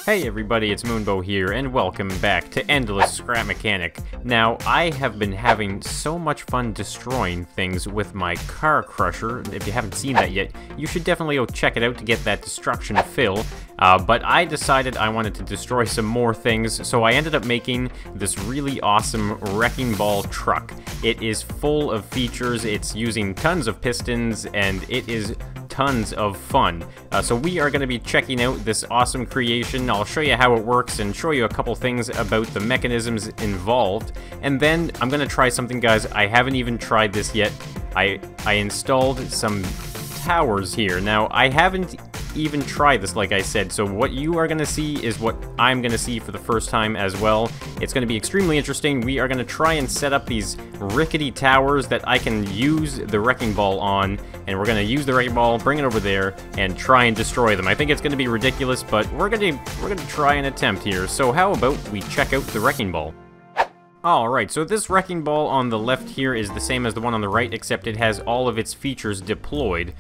Hey everybody, it's Moonbow here, and welcome back to Endless Scrap Mechanic. Now, I have been having so much fun destroying things with my car crusher. If you haven't seen that yet, you should definitely go check it out to get that destruction fill. But I decided I wanted to destroy some more things, so I ended up making this really awesome wrecking ball truck. It is full of features, it's using tons of pistons, and it is tons of fun. So we are going to be checking out this awesome creation. I'll show you how it works and show you a couple things about the mechanisms involved. And then I'm going to try something, guys. I haven't even tried this yet. I installed some towers here. Now, I haven't even tried this, like I said, so what you are going to see is what I'm going to see for the first time as well. It's going to be extremely interesting. We are going to try and set up these rickety towers that I can use the wrecking ball on, and we're going to use the wrecking ball, bring it over there, and try and destroy them. I think it's going to be ridiculous, but we're going to try an attempt here. So how about we check out the wrecking ball? Alright, so this wrecking ball on the left here is the same as the one on the right, except it has all of its features deployed.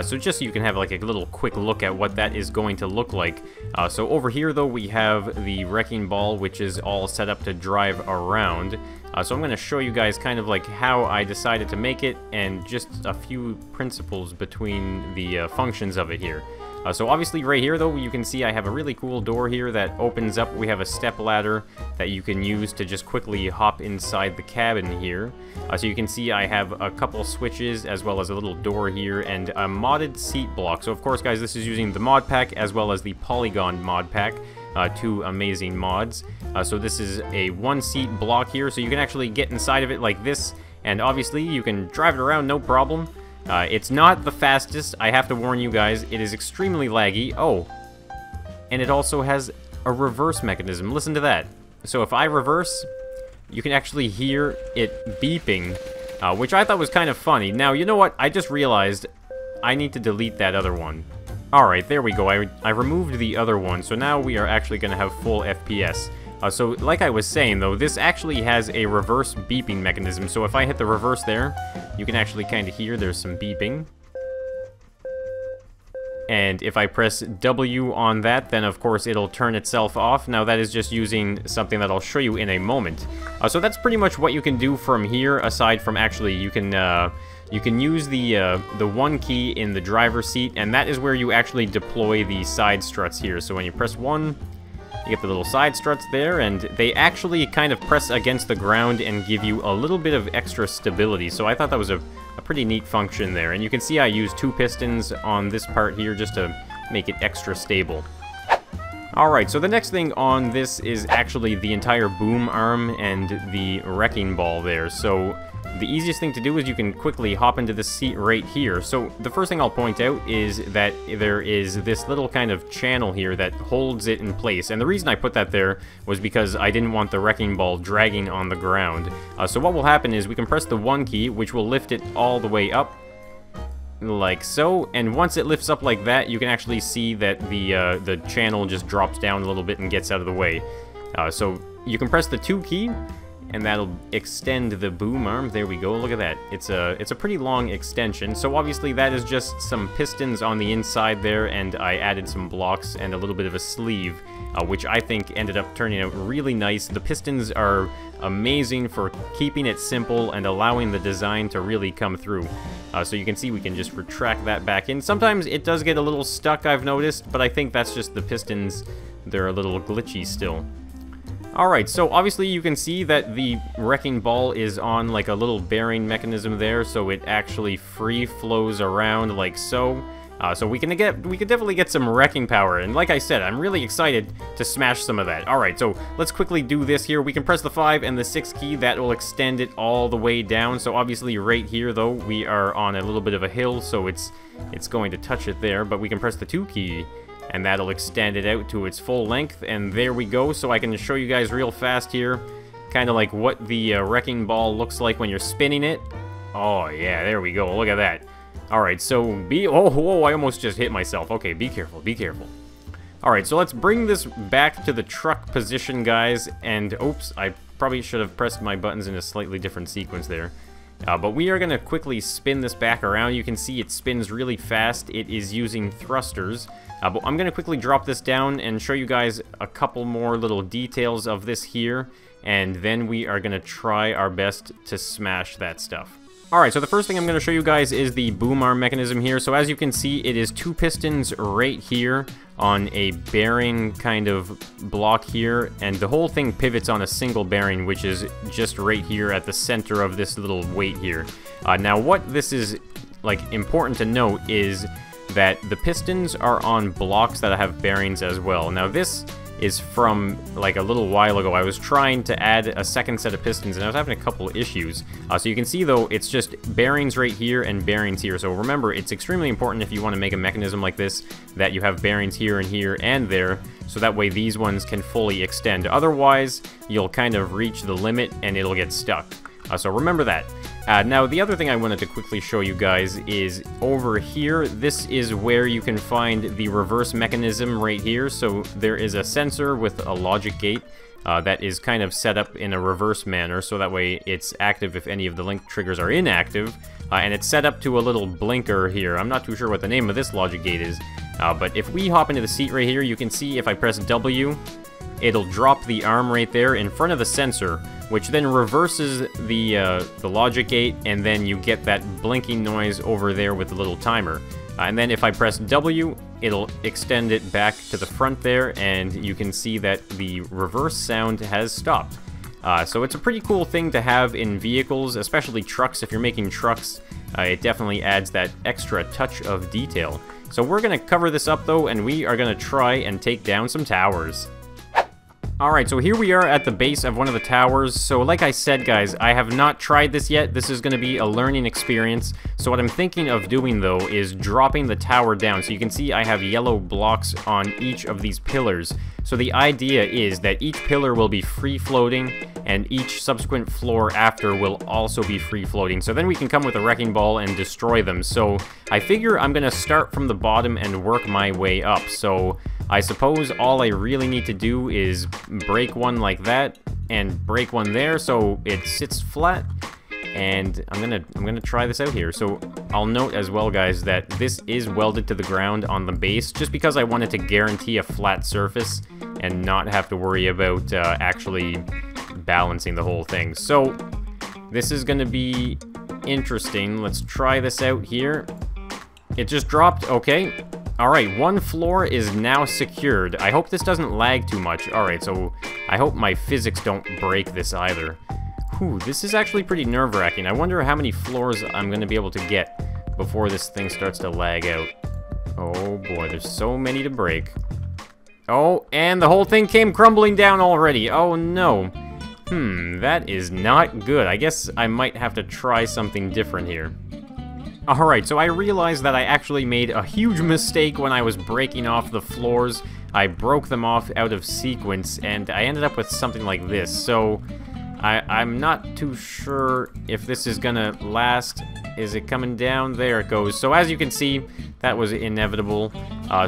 So just so you can have like a little quick look at what that is going to look like. So over here though, we have the wrecking ball, which is all set up to drive around. So I'm going to show you guys kind of like how I decided to make it, and just a few principles between the functions of it here. So obviously right here though, you can see I have a really cool door here that opens up. We have a step ladder that you can use to just quickly hop inside the cabin here. So you can see I have a couple switches as well as a little door here and a modded seat block. So of course guys, this is using the mod pack as well as the polygon mod pack. Two amazing mods. So this is a one seat block here, so you can actually get inside of it like this, and obviously you can drive it around no problem. It's not the fastest, I have to warn you guys. It is extremely laggy. Oh, and it also has a reverse mechanism. Listen to that. So if I reverse, you can actually hear it beeping, which I thought was kind of funny. Now, you know what? I just realized I need to delete that other one. Alright, there we go. I removed the other one, so now we are actually going to have full FPS. So, like I was saying, though, this actually has a reverse beeping mechanism. So if I hit the reverse there, you can actually kind of hear there's some beeping. And if I press W on that, then of course it'll turn itself off. Now that is just using something that I'll show you in a moment. So that's pretty much what you can do from here, aside from actually you can use the one key in the driver's seat, and that is where you actually deploy the side struts here. So when you press 1, you get the little side struts there, and they actually kind of press against the ground and give you a little bit of extra stability. So I thought that was a pretty neat function there. And you can see I used 2 pistons on this part here just to make it extra stable. Alright, so the next thing on this is actually the entire boom arm and the wrecking ball there. So the easiest thing to do is you can quickly hop into this seat right here. So the first thing I'll point out is that there is this little kind of channel here that holds it in place. And the reason I put that there was because I didn't want the wrecking ball dragging on the ground. So what will happen is we can press the 1 key, which will lift it all the way up, like so. And once it lifts up like that, you can actually see that the channel just drops down a little bit and gets out of the way. So you can press the 2 key, and that'll extend the boom arm. There we go, look at that. It's a pretty long extension. So obviously that is just some pistons on the inside there, and I added some blocks and a little bit of a sleeve, which I think ended up turning out really nice. The pistons are amazing for keeping it simple and allowing the design to really come through. So you can see we can just retract that back in. Sometimes it does get a little stuck, I've noticed, but I think that's just the pistons. They're a little glitchy still. Alright, so obviously you can see that the wrecking ball is on like a little bearing mechanism there, so it actually free flows around like so. So we can definitely get some wrecking power, and like I said, I'm really excited to smash some of that. Alright, so let's quickly do this here. We can press the 5 and the 6 key, that will extend it all the way down. So obviously right here though, we are on a little bit of a hill, so it's going to touch it there, but we can press the 2 key, and that'll extend it out to its full length, and there we go. So I can show you guys real fast here, kind of like what the wrecking ball looks like when you're spinning it. Oh yeah, there we go, look at that. Alright, so whoa, I almost just hit myself. Okay, be careful, be careful. Alright, so let's bring this back to the truck position, guys, and oops, I probably should have pressed my buttons in a slightly different sequence there. But we are going to quickly spin this back around. You can see it spins really fast. It is using thrusters. But I'm going to quickly drop this down and show you guys a couple more little details of this here. And then we are going to try our best to smash that stuff. Alright, so the first thing I'm going to show you guys is the boom arm mechanism here. So as you can see, it is 2 pistons right here on a bearing kind of block here, and the whole thing pivots on a single bearing, which is just right here at the center of this little weight here. Now what this is like important to note is that the pistons are on blocks that have bearings as well. Now this is from like a little while ago. I was trying to add a second set of pistons and I was having a couple issues. So you can see though, it's just bearings right here and bearings here. So remember, it's extremely important if you want to make a mechanism like this that you have bearings here and here and there, so that way these ones can fully extend. Otherwise, you'll kind of reach the limit and it'll get stuck. So remember that. Now, the other thing I wanted to quickly show you guys is over here. This is where you can find the reverse mechanism right here. So there is a sensor with a logic gate that is kind of set up in a reverse manner, so that way it's active if any of the link triggers are inactive. And it's set up to a little blinker here. I'm not too sure what the name of this logic gate is. But if we hop into the seat right here, you can see if I press W, it'll drop the arm right there in front of the sensor, which then reverses the logic gate, and then you get that blinking noise over there with the little timer. And then if I press W, it'll extend it back to the front there, and you can see that the reverse sound has stopped. So it's a pretty cool thing to have in vehicles, especially trucks. If you're making trucks, it definitely adds that extra touch of detail. So we're going to cover this up though, and we are going to try and take down some towers. Alright, so here we are at the base of one of the towers. So like I said, guys, I have not tried this yet. This is going to be a learning experience. So what I'm thinking of doing, though, is dropping the tower down. So you can see I have yellow blocks on each of these pillars. So the idea is that each pillar will be free-floating, and each subsequent floor after will also be free-floating. So then we can come with a wrecking ball and destroy them. So I figure I'm going to start from the bottom and work my way up. So I suppose all I really need to do is break one like that and break one there so it sits flat, and I'm gonna try this out here. So I'll note as well, guys, that this is welded to the ground on the base just because I wanted to guarantee a flat surface and not have to worry about actually balancing the whole thing. So this is gonna be interesting. Let's try this out here. It just dropped. Okay. Alright, one floor is now secured. I hope this doesn't lag too much. Alright, so I hope my physics don't break this either. Whew, this is actually pretty nerve-wracking. I wonder how many floors I'm going to be able to get before this thing starts to lag out. Oh boy, there's so many to break. Oh, and the whole thing came crumbling down already. Oh no. That is not good. I guess I might have to try something different here. Alright, so I realized that I actually made a huge mistake when I was breaking off the floors. I broke them off out of sequence, and I ended up with something like this. So, I'm not too sure if this is gonna last. Is it coming down? There it goes. So as you can see, that was inevitable.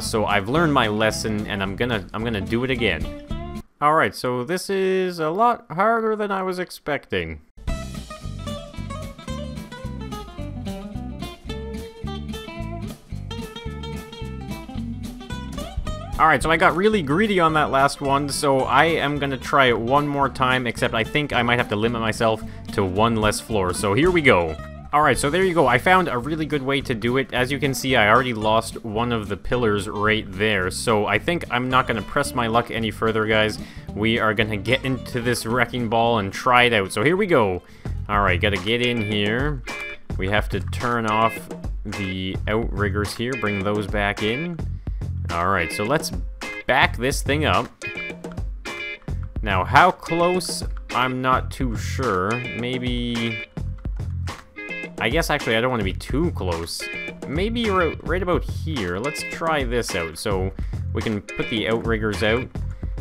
So I've learned my lesson, and I'm gonna do it again. Alright, so this is a lot harder than I was expecting. Alright, so I got really greedy on that last one, so I am going to try it one more time, except I think I might have to limit myself to one less floor, so here we go. Alright, so there you go. I found a really good way to do it. As you can see, I already lost one of the pillars right there, so I think I'm not going to press my luck any further, guys. We are going to get into this wrecking ball and try it out, so here we go. Alright, got to get in here. We have to turn off the outriggers here, bring those back in. Alright, so let's back this thing up. Now, how close? I'm not too sure. Maybe... I guess, actually, I don't want to be too close. Maybe right about here. Let's try this out. So, we can put the outriggers out.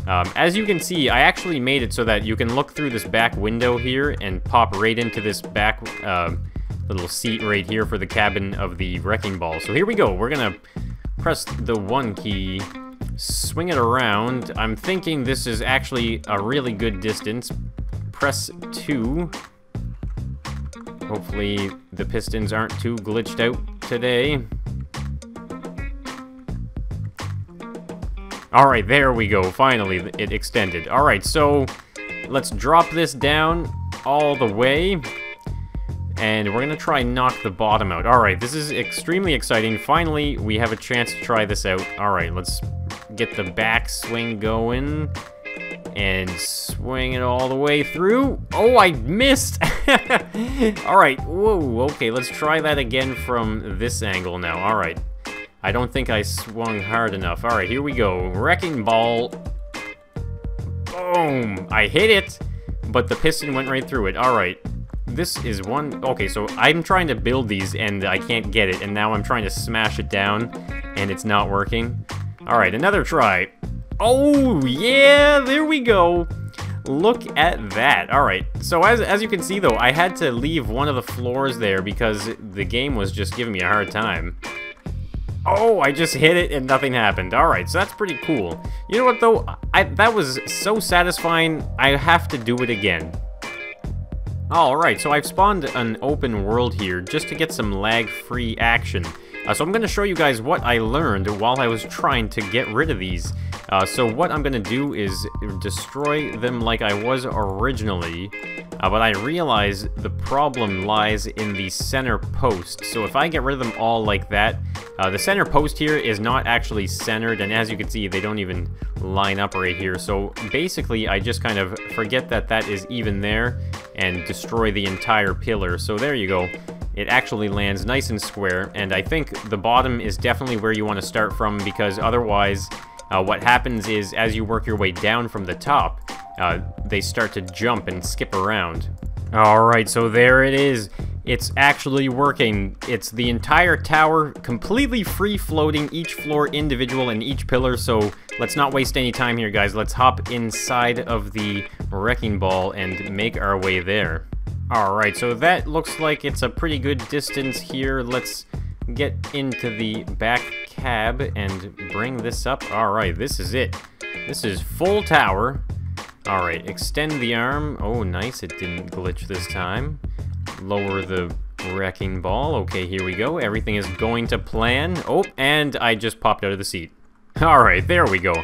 As you can see, I actually made it so that you can look through this back window here and pop right into this back little seat right here for the cabin of the wrecking ball. So, here we go. We're gonna press the 1 key, swing it around. I'm thinking this is actually a really good distance. Press 2. Hopefully the pistons aren't too glitched out today. Alright, there we go. Finally, it extended. Alright, so let's drop this down all the way. And we're going to try and knock the bottom out. Alright, this is extremely exciting. Finally, we have a chance to try this out. Alright, let's get the back swing going. And swing it all the way through. Oh, I missed! Alright, whoa, okay, let's try that again from this angle now. Alright. I don't think I swung hard enough. Alright, here we go. Wrecking ball. Boom! I hit it, but the piston went right through it. Alright. This is one... Okay, so I'm trying to build these, and I can't get it, and now I'm trying to smash it down, and it's not working. Alright, another try. Oh, yeah! There we go! Look at that. Alright, so as you can see, though, I had to leave one of the floors there because the game was just giving me a hard time. Oh, I just hit it and nothing happened. Alright, so that's pretty cool. You know what, though? That was so satisfying, I have to do it again. Alright, so I've spawned an open world here just to get some lag-free action. So I'm going to show you guys what I learned while I was trying to get rid of these. So what I'm going to do is destroy them like I was originally, but I realize the problem lies in the center post. So if I get rid of them all like that, the center post here is not actually centered, and as you can see, they don't even line up right here. So basically, I just kind of forget that that is even there and destroy the entire pillar. So there you go. It actually lands nice and square, and I think the bottom is definitely where you want to start from, because otherwise what happens is as you work your way down from the top, they start to jump and skip around. Alright, so there it is. It's actually working. It's the entire tower, completely free-floating, each floor individual and each pillar, so let's not waste any time here, guys. Let's hop inside of the wrecking ball and make our way there. Alright, so that looks like it's a pretty good distance here. Let's get into the back cab and bring this up. Alright, this is it. This is full tower. Alright, extend the arm. Oh, nice, it didn't glitch this time. Lower the wrecking ball. Okay, here we go. Everything is going to plan. Oh, and I just popped out of the seat. Alright, there we go.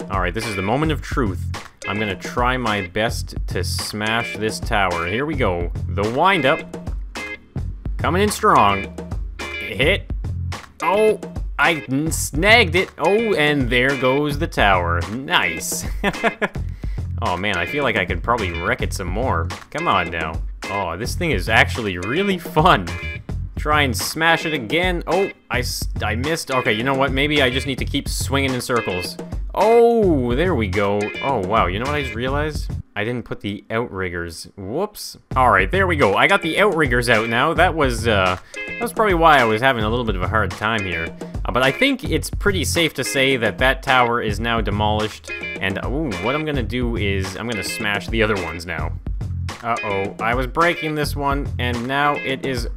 Alright, this is the moment of truth. I'm gonna try my best to smash this tower. Here we go. The wind-up. Coming in strong. Hit. Oh, I snagged it. Oh, and there goes the tower. Nice. Oh, man, I feel like I could probably wreck it some more. Come on now. Oh, this thing is actually really fun. Try and smash it again. Oh, I missed. Okay, you know what? Maybe I just need to keep swinging in circles. Oh, there we go. Oh, wow. You know what I just realized? I didn't put the outriggers. Whoops. Alright, there we go. I got the outriggers out now. That was probably why I was having a little bit of a hard time here. But I think it's pretty safe to say that that tower is now demolished. And, ooh, what I'm gonna do is I'm gonna smash the other ones now. Uh-oh. I was breaking this one, and now it is...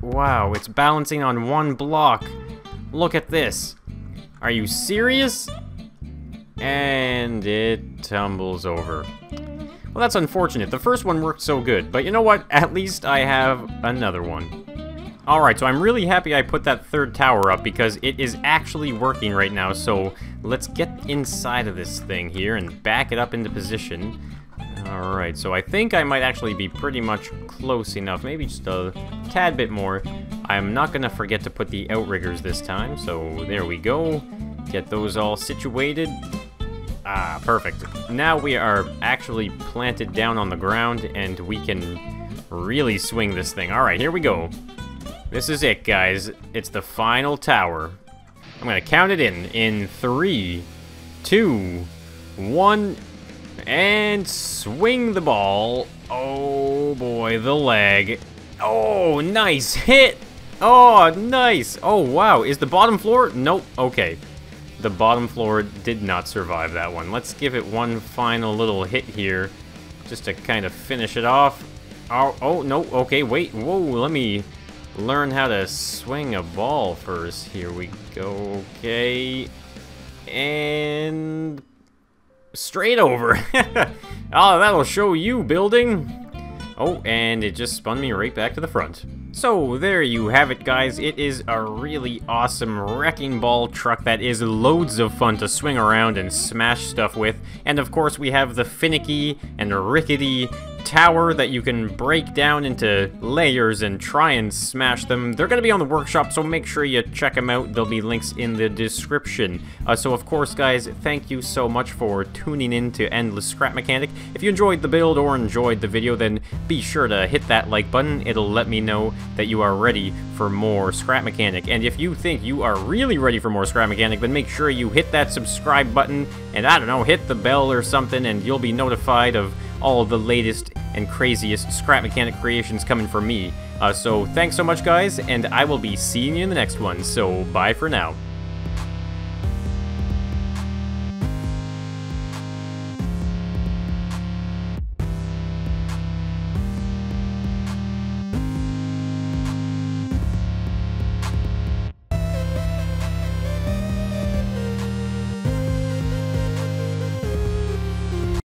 Wow, it's balancing on one block. Look at this. Are you serious? And it tumbles over. Well, that's unfortunate. The first one worked so good, but you know what? At least I have another one. Alright, so I'm really happy I put that third tower up because it is actually working right now, so let's get inside of this thing here and back it up into position. Alright, so I think I might actually be pretty much close enough, maybe just a tad bit more. I'm not gonna forget to put the outriggers this time, so there we go. Get those all situated. Ah, perfect. Now we are actually planted down on the ground, and we can really swing this thing. Alright, here we go. This is it, guys. It's the final tower. I'm gonna count it in 3, 2, 1, and swing the ball. Oh boy, the leg. Oh, nice hit. Oh, nice. Oh, wow. Is the bottom floor? Nope. Okay. The bottom floor did not survive that one. Let's give it one final little hit here, just to kind of finish it off. Oh, no, okay, wait, whoa, let me learn how to swing a ball first. Here we go, okay. And... straight over. Oh, that'll show you, building. Oh, and it just spun me right back to the front. So, there you have it, guys. It is a really awesome wrecking ball truck that is loads of fun to swing around and smash stuff with. And of course, we have the finicky and rickety tower that you can break down into layers and try and smash them. They're going to be on the workshop, so make sure you check them out. There'll be links in the description. So of course, guys, thank you so much for tuning in to Endless Scrap Mechanic. If you enjoyed the build or enjoyed the video, then be sure to hit that like button. It'll let me know that you are ready for more Scrap Mechanic. And if you think you are really ready for more Scrap Mechanic, then make sure you hit that subscribe button and, I don't know, hit the bell or something, and you'll be notified of all of the latest and craziest Scrap Mechanic creations coming from me. So thanks so much, guys, and I will be seeing you in the next one, so bye for now.